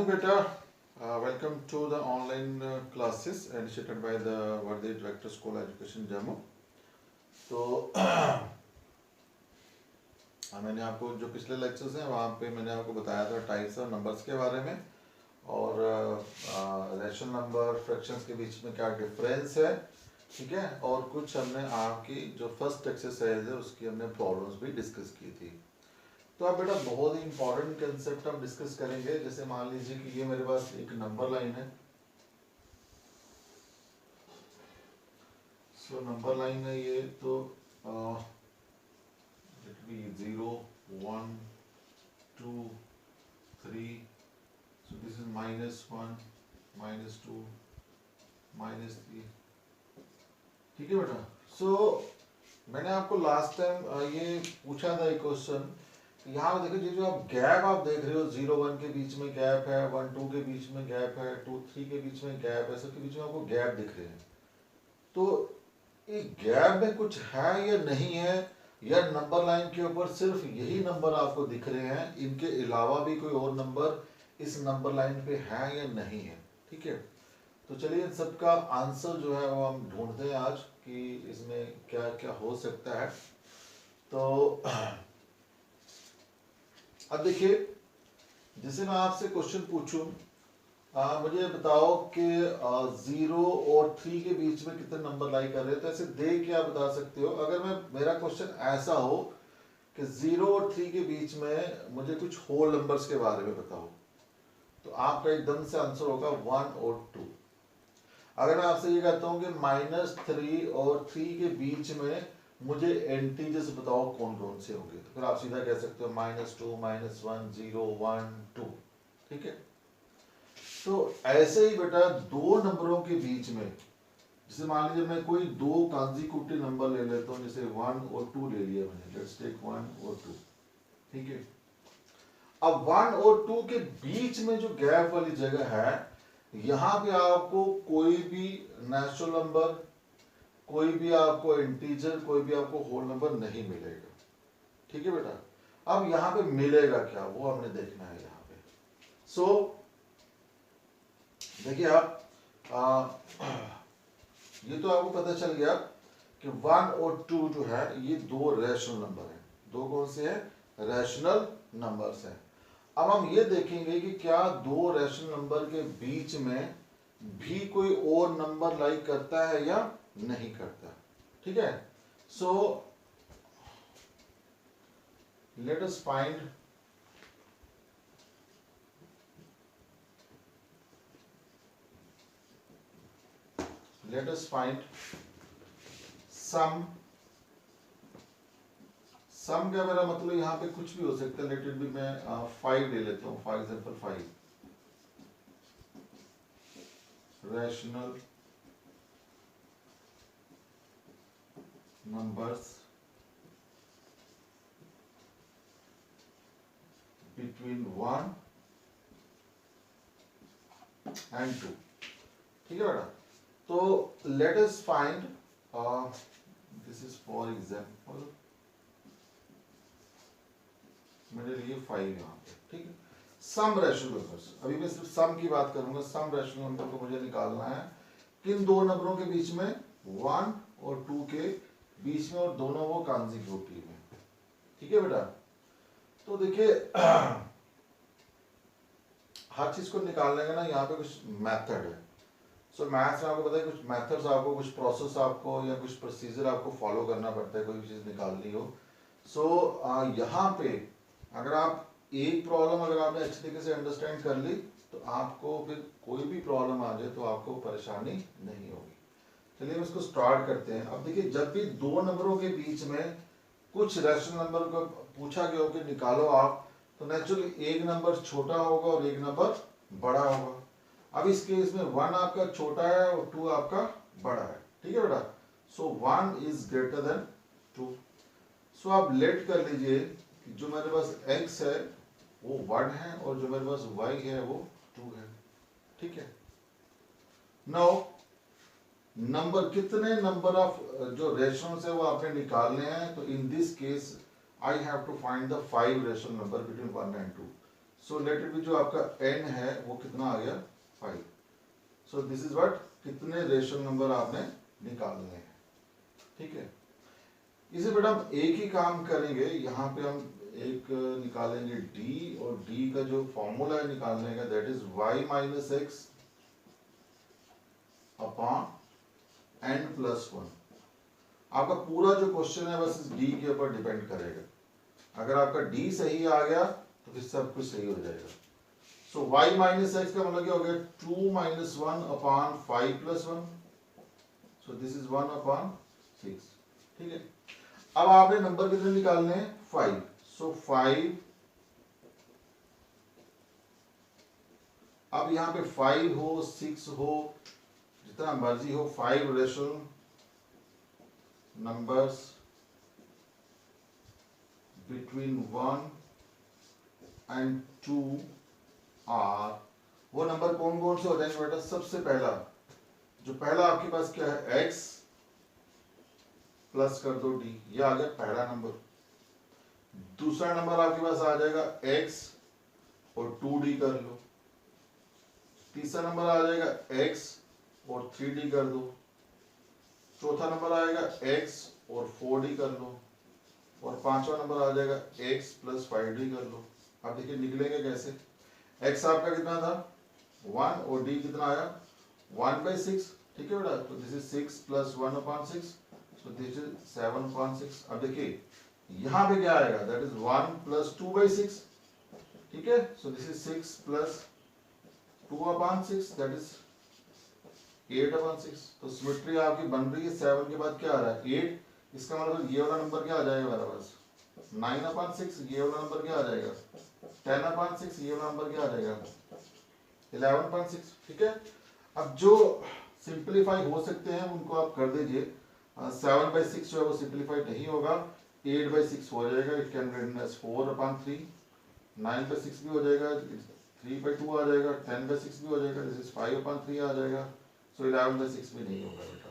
beta. Welcome to the online classes initiated by the Worthy Director School Education Jammu. तो मैंने आपको जो पिछले लेक्चर्स हैं वहाँ पे मैंने आपको बताया था टाइप्स ऑफ नंबर्स के बारे में और रेशनल नंबर फ्रैक्शंस के बीच में क्या डिफरेंस है, ठीक है। और कुछ हमने आपकी जो फर्स्ट एक्सरसाइज है उसकी हमने प्रॉब्लम्स भी डिस्कस की थी। तो अब बेटा बहुत ही इंपॉर्टेंट कंसेप्ट हम डिस्कस करेंगे। जैसे मान लीजिए कि ये मेरे पास एक नंबर लाइन है। सो नंबर लाइन है ये, तो it be 0 1 2 3। So this is -1 -2 -3, ठीक है बेटा। सो मैंने आपको लास्ट टाइम ये पूछा था एक क्वेश्चन। यहाँ पे देखो, ये जो आप गैप आप देख रहे हो, 0-1 के बीच में गैप है, 1-2 के बीच में गैप है, 2-3 के बीच में गैप है, सबके बीच में आपको गैप दिख रहे हैं। तो ये गैप में कुछ है या नहीं है, या नंबर लाइन के ऊपर सिर्फ यही नंबर आपको दिख रहे हैं, इनके अलावा भी कोई और नंबर इस नंबर लाइन पे है या नहीं है, ठीक है। तो चलिए इन सबका आंसर जो है वो हम ढूंढते हैं आज कि इसमें क्या क्या हो सकता है। तो अब देखिए, जैसे मैं आपसे क्वेश्चन पूछूं, मुझे बताओ कि 0 और 3 के बीच में कितने नंबर लाई कर रहे हैं। तो ऐसे देख के आप बता सकते हो। अगर मेरा क्वेश्चन ऐसा हो कि 0 और 3 के बीच में मुझे कुछ होल नंबर्स के बारे में बताओ, तो आपका एकदम से आंसर होगा 1 और 2। अगर मैं आपसे ये कहता हूँ कि -3 और 3 के बीच में मुझे इंटीजर्स बताओ कौन कौन से होंगे, तो फिर आप सीधा कह सकते हो -2 -1 0 1 2, ठीक है। तो ऐसे ही बेटा दो नंबरों के बीच में, जैसे मान लीजिए मैं कोई दो कॉन्जिक्यूटिव नंबर ले लेता हूँ, जैसे 1 और 2 ले लिया मैंने, लेट्स टेक 1 और 2, ठीक है। अब 1 और 2 के बीच में जो गैप वाली जगह है, यहाँ पे आपको कोई भी नेचुरल नंबर, कोई भी आपको इंटीजर, कोई भी आपको होल नंबर नहीं मिलेगा, ठीक है बेटा। अब यहाँ पे मिलेगा क्या, वो हमने देखना है यहाँ पे। सो देखिए आप, ये तो आपको पता चल गया कि 1 और 2 जो है ये दो रैशनल नंबर हैं। दो कौन से हैं? रैशनल नंबर्स हैं। अब हम ये देखेंगे कि क्या दो रैशनल नंबर के बीच में भी कोई और नंबर लाई करता है या नहीं करता, ठीक है। So let us find some का मेरा मतलब यहाँ पे कुछ भी हो सकता है। लेट इट बी, मैं 5 ले लेता हूँ, for example 5 rational numbers between 1 and 2, ठीक है बेटा। तो let us find, this is for example मेरे लिए 5 यहाँ पे, ठीक है। सम रैशनल नंबर्स, अभी मैं सिर्फ सम की बात करूंगा। सम रैशनल नंबर को मुझे निकालना है किन दो नंबरों के बीच में, 1 और 2 के बीच में, और दोनों वो कॉन्जिक्यूटिव में, ठीक है बेटा। तो देखिए हर चीज को निकालने का ना यहाँ पे कुछ मेथड है। सो मैथ्स में आपको पता है कुछ मेथड्स, आपको कुछ प्रोसेस आपको या कुछ प्रोसीजर आपको फॉलो करना पड़ता है कोई भी चीज निकालनी हो। सो यहाँ पे अगर आप एक प्रॉब्लम अगर आपने अच्छी तरीके से अंडरस्टैंड कर ली, तो आपको फिर कोई भी प्रॉब्लम आ जाए तो आपको परेशानी नहीं होगी। चलिए हम इसको स्टार्ट करते हैं। अब देखिए, जब भी दो नंबरों के बीच में कुछ रैशनल नंबर को पूछा गया हो कि निकालो आप, तो नेचुरली एक नंबर छोटा होगा और एक नंबर बड़ा होगा। अब इस केस में 1 आपका छोटा है और 2 आपका बड़ा है, ठीक है बेटा। सो 1 इज ग्रेटर देन 2। सो आप लेट कर लीजिए कि जो मेरे पास x है वो 1 है और जो मेरे पास y है वो 2 है, ठीक है। नाउ नंबर, कितने नंबर ऑफ जो रेशनल्स है वो आपने निकालने हैं। तो in this case I have to find the 5 rational number between 1 and 2। So let it be जो आपका n है वो कितना आ गया 5. सो दिस इज व्हाट, कितने रेशनल नंबर आपने निकालने हैं. ठीक है, इसे बेटा हम एक ही काम करेंगे. यहाँ पे हम एक निकालेंगे d, और d का जो फॉर्मूला है निकालने का that is y minus x upon n plus 1. आपका पूरा जो क्वेश्चन है बस इस d के ऊपर डिपेंड करेगा. अगर आपका d सही आ गया तो फिर सब कुछ सही हो जाएगा. सो y माइनस एक्स का मतलब क्या हो गया 2 minus 1 upon 5 plus 1. So this is 1 upon 6. ठीक है, अब आपने नंबर कितने निकालने हैं 5. सो 5, अब यहाँ पे 5 हो 6 हो जितना मर्जी हो, 5 rational numbers between 1 and 2 are. वो नंबर कौन कौन से हो जाएंगे बेटा? सबसे पहला जो पहला आपके पास क्या है x प्लस कर दो d, ये आ गया पहला नंबर. दूसरा नंबर आपके पास आ जाएगा x और 2d कर लो. तीसरा नंबर आ जाएगा x और 3d कर दो. चौथा नंबर आएगा x और 4d कर लो. और पांचवा नंबर आ जाएगा x प्लस 5d कर लो. अब देखिए निकलेंगे कैसे. x आपका कितना था 1 और d कितना आया 1/6. ठीक है बेटा, तो this is 6 plus 1 upon 6. So this is 7 upon 6. अब देखिए यहाँ पे क्या आएगा दैट इज 1 प्लस 2/6. ठीक है, सो this is 6 plus 2 upon 6 that is 8 upon 6. तो सिमेट्री आपकी बन रही है. 7 के बाद क्या आ रहा है 8. इसका मतलब ये वाला नंबर क्या आ जाएगा मेरे पास 9 अपॉन 6. ये वाला नंबर क्या आ जाएगा 10 अपॉन 6. ये वाला नंबर क्या आ जाएगा 11 अपॉन 6. ठीक है, अब जो सिंप्लीफाई हो सकते हैं उनको आप कर दीजिए. 7/6 जो है वो सिंप्लीफाई नहीं होगा. 8/6 हो जाएगा. It can be written as 4 upon 3. 9/6 भी हो जाएगा. 3/2 आ जाएगा. 10/6 भी हो जाएगा. दिस इज 5 अपॉन 3 आ जाएगा. सो 11/6 भी नहीं होगा बेटा.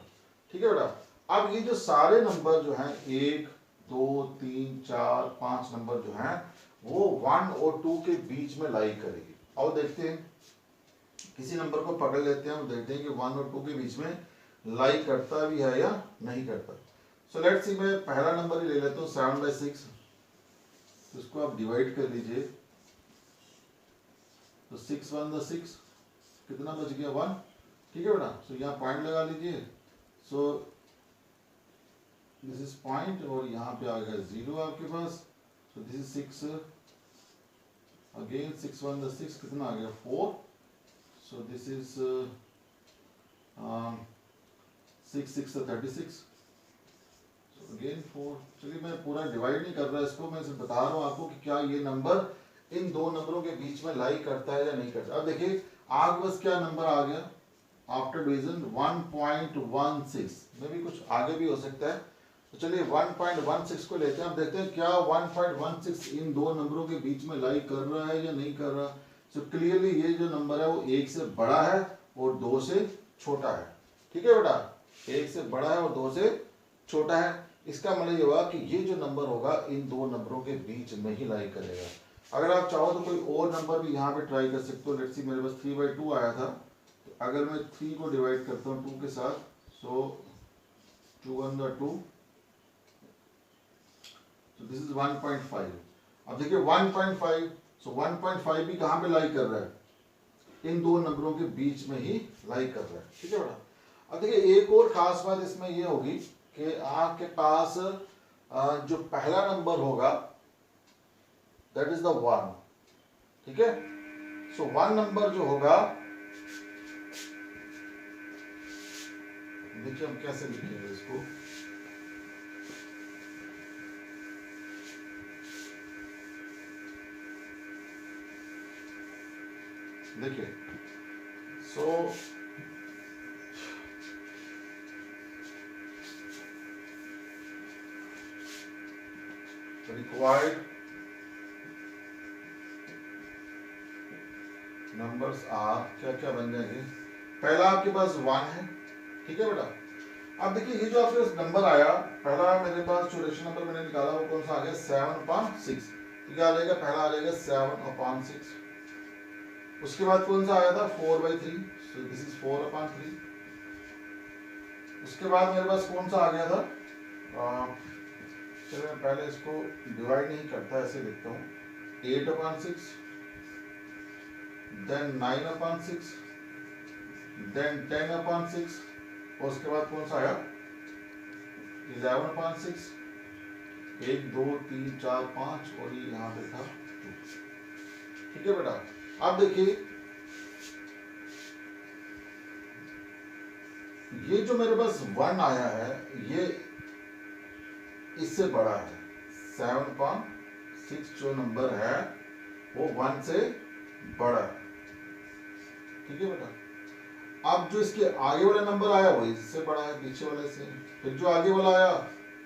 ठीक है बेटा, अब ये जो सारे नंबर जो हैं 1 2 3 4 5 नंबर जो हैं वो 1 और 2 के बीच में लाई करेगी. और देखते हैं किसी नंबर को पकड़ लेते हैं और देखते हैं कि 1 और 2 के बीच में लाई करता भी है या नहीं करता. सो लेट्स सी, मैं पहला नंबर ही ले लेता हूँ 7/6. तो इसको आप डिवाइड कर लीजिए. तो 6 1 6 कितना बच गया 1. ठीक है बेटा, सो यहाँ पॉइंट लगा लीजिए. सो दिस इज पॉइंट और यहाँ पे आ गया 0 आपके पास. सो दिस इज 6 अगेन 6 1 6 कितना आ गया 4. सो दिस इज 6 6 36. So again 4. चलिए मैं पूरा डिवाइड नहीं कर रहा इसको, मैं सिर्फ बता रहा हूँ आपको कि क्या ये नंबर इन दो नंबरों के बीच में लाई करता है या नहीं करता. अब देखिए आपके पास क्या नंबर आ गया आफ्टर डिवीजन 1.16. में भी कुछ आगे भी हो सकता है. तो चलिए 1.16 को लेते हैं. अब देखते हैं क्या 1.16 इन दो नंबरों के बीच में लाई कर रहा है या नहीं कर रहा. सो क्लियरली ये जो नंबर है वो 1 से बड़ा है और 2 से छोटा है. ठीक है बेटा, 1 से बड़ा है और 2 से छोटा है. इसका मतलब ये हुआ कि ये जो नंबर होगा इन दो नंबरों के बीच में ही लाई करेगा. अगर आप चाहो तो कोई और नंबर भी यहाँ पे ट्राई कर सकते हो. लेट्स सी मेरे पास 3/2 आया था. तो अगर मैं 3 को डिवाइड करता हूँ 2 के साथ, सो 2 1 2. So this is 1.5. अब देखिए 1.5. So 1.5 भी कहाँ पे लाई कर रहा है इन दो नंबरों के बीच में ही लाई कर रहा है. ठीक है बेटा, अब देखिए एक और खास बात इसमें ये होगी कि आपके पास जो पहला नंबर होगा दैट इज द 1. ठीक है, सो 1 नंबर जो होगा, देखिए हम कैसे लिखेंगे इसको. देखिए सो रिक्वायर्ड नंबर्स आर क्या क्या बन जाएंगे. पहला आपके पास 1 है. ठीक है बेटा, अब देखिए ये जो आपके पास नंबर आया पहला मेरे पास जो रेशनल नंबर मैंने निकाला वो कौन सा आ गया 7/6. तो क्या आ जाएगा, पहला आ जाएगा 7/6। उसके बाद कौन सा आया था 4/3, सो दिस इज 4/3। उसके बाद मेरे पास कौन सा आ गया था, चलो मैं पहले इसको डिवाइड नहीं करता, ऐसे लिखता हूँ 8/6, देन 9/6, देन 10/6, और उसके बाद कौन सा आया 11/6, 1 2 3 4 5, और ये यहाँ पे था 2। ठीक है बेटा, अब देखिए ये जो मेरे पास 1 आया है ये इससे बड़ा है, 7/6 जो नंबर है वो 1 से बड़ा है। ठीक है बेटा, अब जो इसके आगे वाला नंबर आया वो इससे बड़ा है पीछे वाले से, फिर जो आगे वाला आया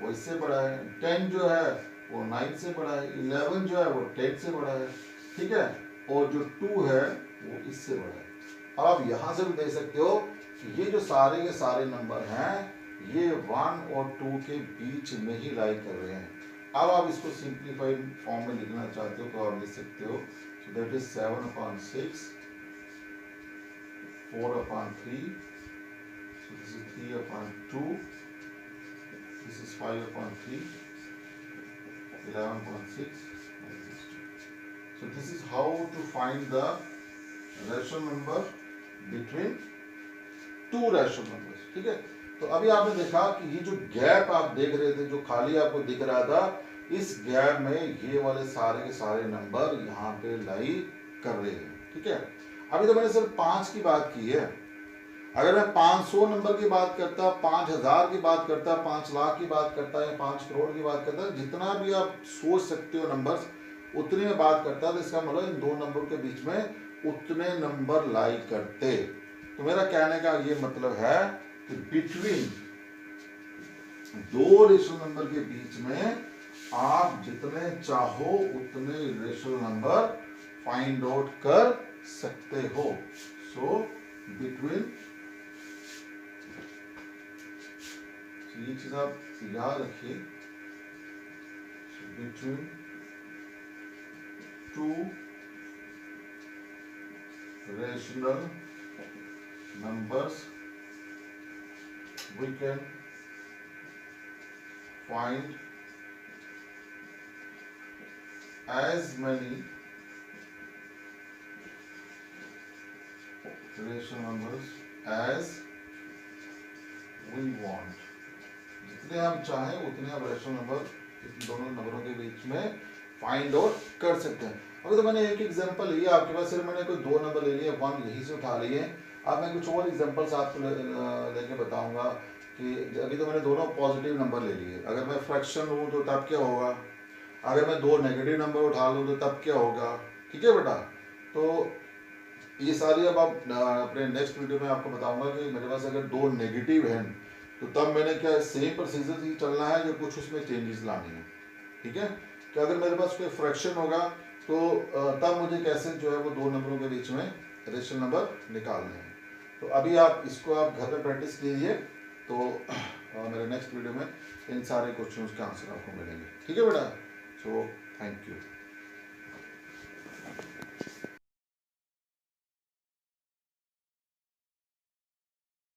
वो इससे बड़ा है, 10 जो है वो 9 से बड़ा है, 11 जो है वो 10 से बड़ा है। ठीक है, और जो 2 है वो इससे बड़ा है। अब आप यहां से भी देख सकते हो कि ये जो सारे के सारे नंबर हैं ये 1 और 2 के बीच में ही लाई कर रहे हैं। अब आप इसको सिंप्लीफाइड फॉर्म में लिखना चाहते हो तो आप लिख सकते हो, so that is 7/6, 4/3, so this is 3/2, this is 5/3, 11/6, so this is how to find the rational number between two rational numbers। ठीक है, तो अभी आपने देखा कि ये जो गैप आप देख रहे थे, जो खाली आपको दिख रहा था, इस गैप में ये वाले सारे के सारे नंबर यहाँ पे लाई कर रहे हैं। ठीक है, अभी तो मैंने सिर्फ 5 की बात की है, अगर मैं 500 नंबर की बात करता, 5000 की बात करता, 5 लाख की बात करता या 5 करोड़ की बात करता, जितना भी आप सोच सकते हो नंबर्स उतनी में बात करता, तो इसका मतलब इन दो नंबर के बीच में उतने नंबर लाई करते। तो मेरा कहने का ये मतलब है कि बिटवीन दो रेशनल नंबर के बीच में आप जितने चाहो उतने रेशनल नंबर फाइंड आउट कर सकते हो। सो बिटवीन, ये चीज आप याद रखिए, between two rational numbers we can find as many rational numbers as we want। जितने हम चाहें उतने हम रेशनल नंबर इन दोनों नंबरों के बीच में फाइंड आउट कर सकते हैं। अभी तो मैंने एक एग्जांपल लिया आपके पास, सिर्फ मैंने कोई 2 नंबर ले लिए, 1 यहीं से उठा लिए। अब मैं कुछ और एग्जांपल्स आपको लेके बताऊंगा कि अभी तो मैंने दोनों पॉजिटिव नंबर ले लिए, अगर मैं फ्रैक्शन लूँ तो तब क्या होगा, अगर मैं 2 नेगेटिव नंबर उठा लूँ तो तब क्या होगा। ठीक है बेटा, तो ये सारी अब आप अपने नेक्स्ट वीडियो में आपको बताऊंगा कि मेरे पास अगर 2 नेगेटिव हैं तो तब मैंने क्या सेम प्रोसीजर ही चलना है, जो कुछ उसमें चेंजेस लाने हैं। ठीक है, कि अगर मेरे पास कोई फ्रैक्शन होगा तो तब मुझे कैसे जो है वो 2 नंबरों के बीच में रेशनल नंबर निकालने हैं। तो अभी आप इसको आप घर पे प्रैक्टिस कीजिए, तो मेरे नेक्स्ट वीडियो में इन सारे क्वेश्चंस के आंसर आपको मिलेंगे। ठीक है बेटा, सो थैंक यू।